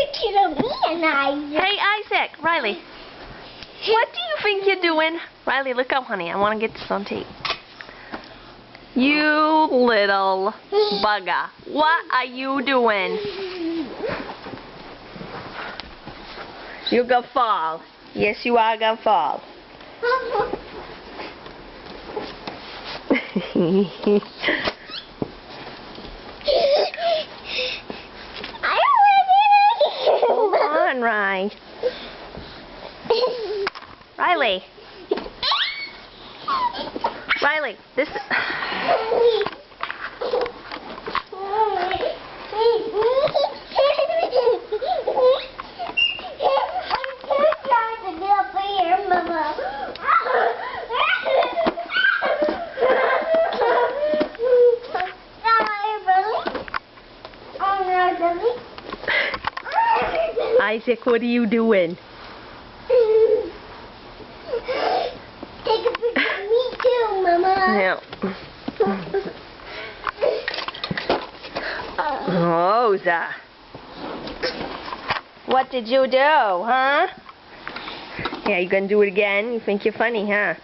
picture of me and Isaac. Hey, Isaac, Riley. What do you think you're doing? Riley, look up, honey. I want to get this on tape. You little bugger. What are you doing? You're gonna fall. Yes, you are gonna fall. Hold on, Riley. Riley. Riley, this. Isaac, what are you doing? Take a picture of me too, Mama. Yeah. Rosa. What did you do, huh? Yeah, you gonna do it again? You think you're funny, huh?